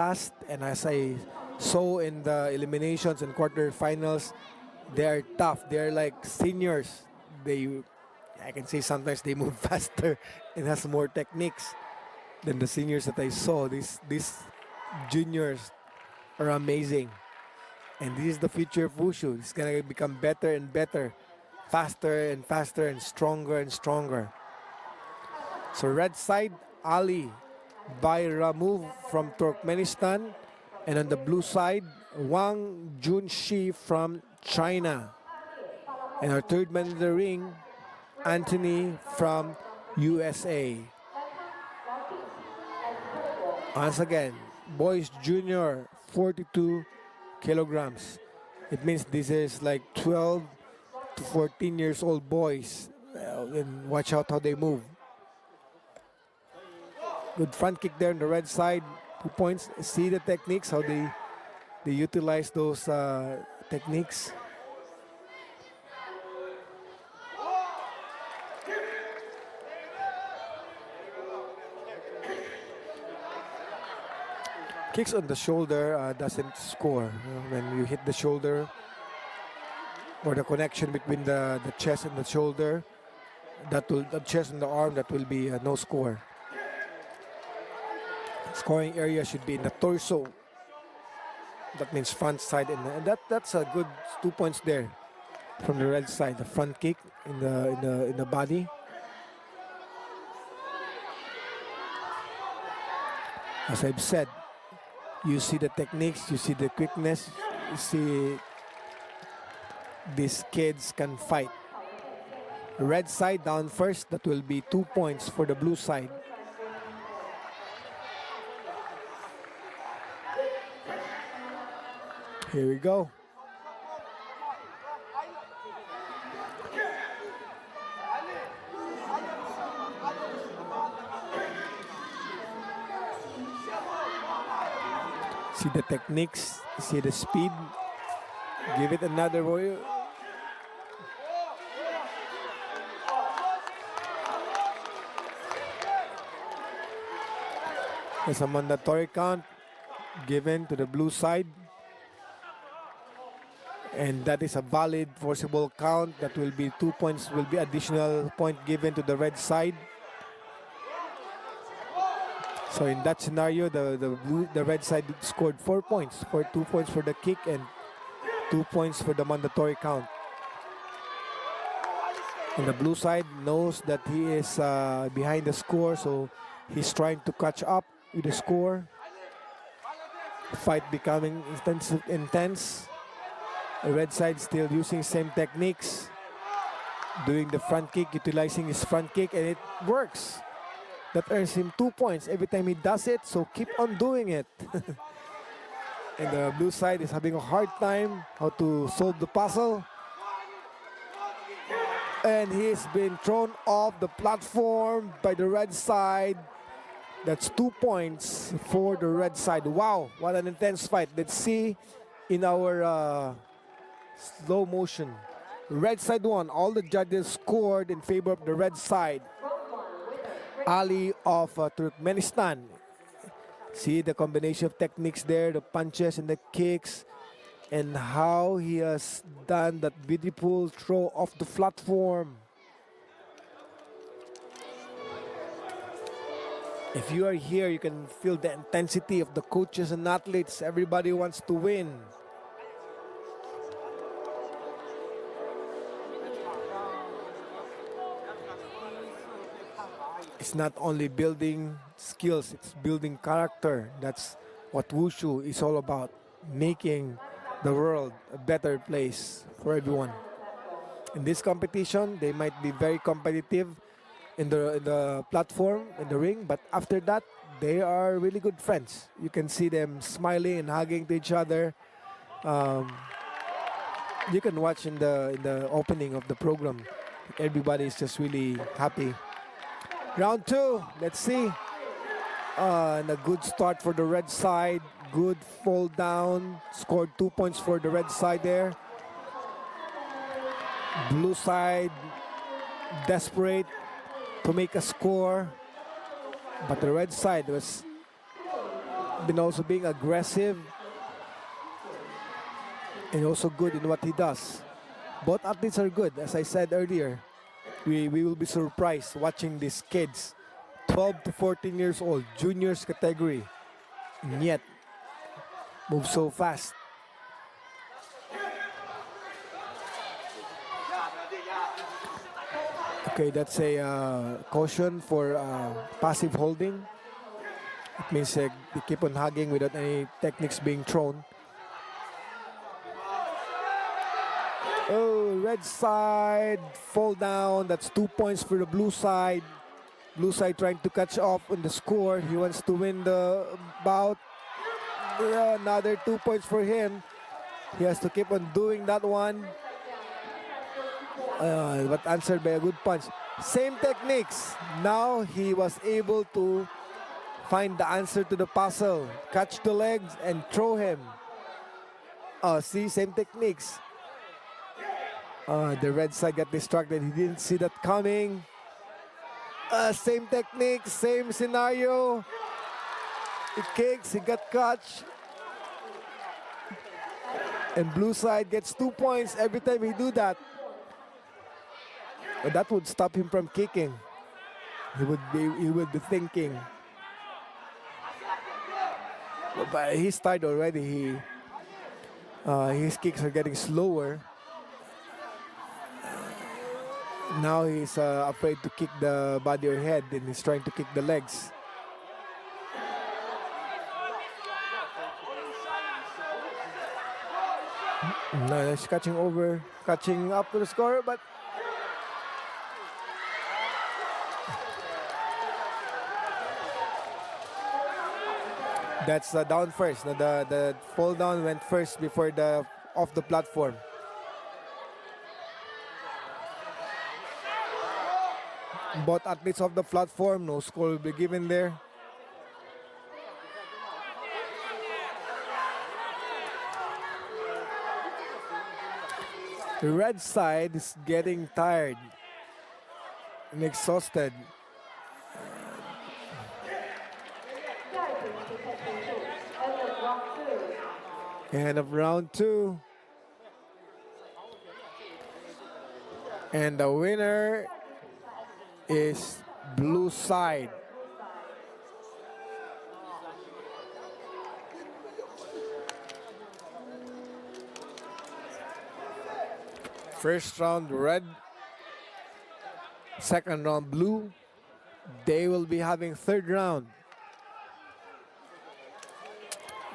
fast, and as I saw in the eliminations and quarterfinals, they are tough. They're like seniors. They, I can say sometimes they move faster and has more techniques than the seniors that I saw. These juniors are amazing, and this is the future of wushu. It's gonna become better and better, faster and faster, and stronger and stronger. So red side, Ali Bayramov from Turkmenistan, and on the blue side, Wang Junxi from China. And our third man in the ring, Anthony from USA. Once again, boys junior, 42 kilograms. It means this is like 12 to 14 years old boys. And watch out how they move. Good front kick there on the red side. 2 points. See the techniques, how they utilize those techniques. Kicks on the shoulder doesn't score. When you hit the shoulder, or the connection between the chest and the shoulder, the chest and the arm, that will be no score. Scoring area should be in the torso. That means front side, and that's a good 2 points there from the red side. The front kick in the body. As I've said, you see the techniques, you see the quickness, you see these kids can fight. Red side down first, that will be 2 points for the blue side. Here we go. See the techniques, see the speed. Give it another roll. There's a mandatory count given to the blue side. And that is a valid forcible count. That will be 2 points, will be additional point given to the red side. So in that scenario, the red side scored 4 points, for 2 points for the kick and 2 points for the mandatory count. And the blue side knows that he is behind the score, so he's trying to catch up with the score. Fight becoming intense. The red side still using same techniques, doing the front kick, utilizing his front kick, and it works. That earns him 2 points every time he does it, so keep on doing it. And the blue side is having a hard time how to solve the puzzle. And he's been thrown off the platform by the red side. That's 2 points for the red side. Wow, what an intense fight. Let's see in our slow motion. Red side won. All the judges scored in favor of the red side. Ali of Turkmenistan. See the combination of techniques there, the punches and the kicks, and how he has done that beautiful throw off the platform. If you are here, you can feel the intensity of the coaches and athletes. Everybody wants to win. It's not only building skills, it's building character. That's what wushu is all about. Making the world a better place for everyone. In this competition, they might be very competitive in the platform, in the ring, but after that, they are really good friends. You can see them smiling and hugging to each other. You can watch in the opening of the program. Everybody is just really happy. Round 2, let's see. And a good start for the red side. Good fall down. Scored 2 points for the red side there. Blue side desperate to make a score. But the red side was been also being aggressive and also good in what he does. Both athletes are good, as I said earlier. We will be surprised watching these kids, 12 to 14 years old, juniors category, and yet move so fast. Okay, that's a caution for passive holding. It means they keep on hugging without any techniques being thrown. Oh, red side, fall down. That's 2 points for the blue side. Blue side trying to catch up on the score. He wants to win the bout. Another 2 points for him. He has to keep on doing that one. But answered by a good punch. Same techniques. Now he was able to find the answer to the puzzle. Catch the legs and throw him. See, same techniques. The red side got distracted. He didn't see that coming. Same technique, same scenario. He kicks, he got caught. And blue side gets 2 points every time he do that. But that would stop him from kicking. He would be thinking. But he's tired already. His kicks are getting slower. Now he's afraid to kick the body or head, and he's trying to kick the legs. No, he's catching up to the score, but that's down first. No, the fall down went first before the off the platform. Both athletes off the platform, no score will be given there. The red side is getting tired and exhausted. End of round 2. And the winner is blue side. First round red, second round blue. They will be having third round.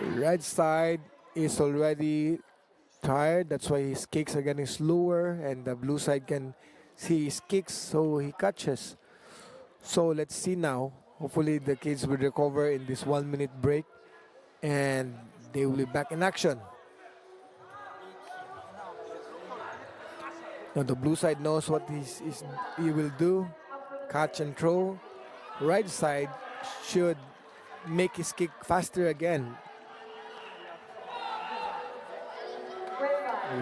Red side is already tired, that's why his kicks are getting slower, and the blue side can see his kicks, so he catches. So let's see now. Hopefully the kids will recover in this 1 minute break and they will be back in action. Now the blue side knows what he will do. Catch and throw. Right side should make his kick faster again.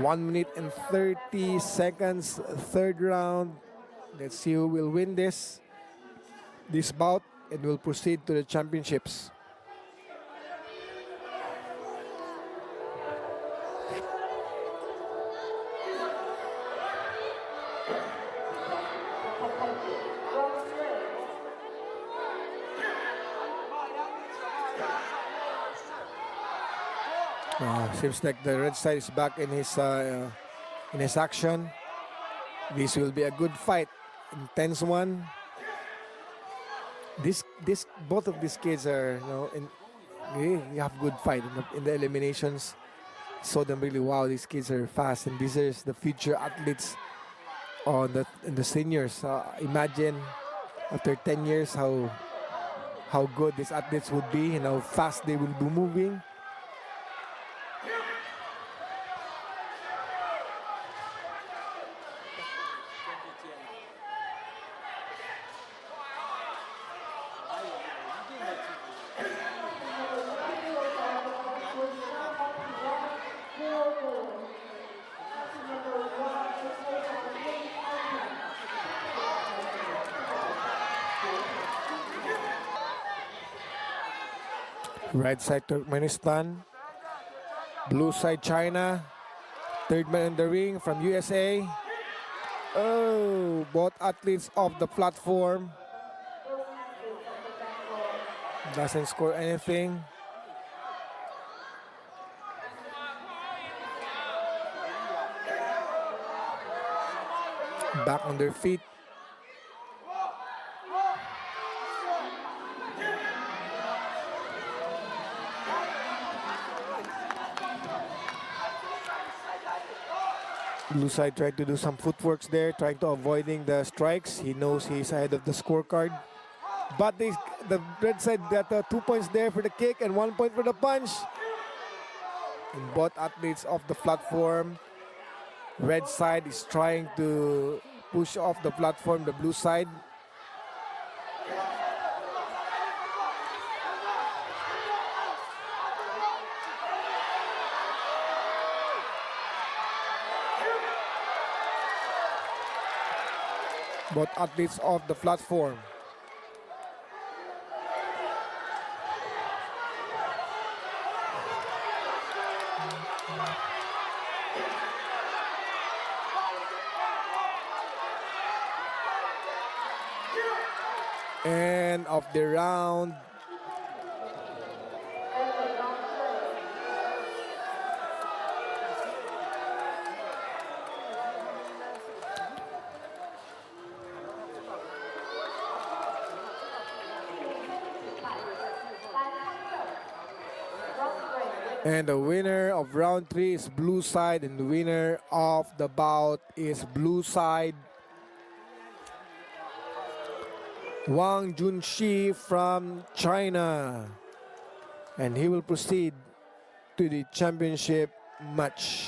1 minute and 30 seconds, third round. Let's see who will win this bout and will proceed to the championships. Seems like the red side is back in his action. This will be a good fight, intense one. Both of these kids are, they have good fight in the eliminations. Saw them really. Wow, these kids are fast, and these are the future athletes in the seniors. Imagine after 10 years how good these athletes would be and how fast they will be moving. Red side Turkmenistan. Blue side China. Third man in the ring from USA. Oh, both athletes off the platform. Doesn't score anything. Back on their feet. Blue side tried to do some footworks there, trying to avoiding the strikes. He knows he's ahead of the scorecard. But the red side got 2 points there for the kick and 1 point for the punch. And both athletes off the platform. Red side is trying to push off the platform, the blue side. Both athletes off the platform. End of the round. And the winner of round 3 is blue side, and the winner of the bout is blue side. Czюньси from China. And he will proceed to the championship match.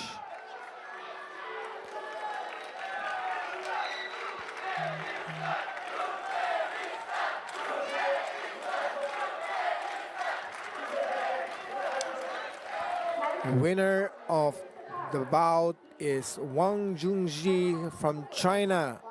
Winner of the bout is Czюньси from China.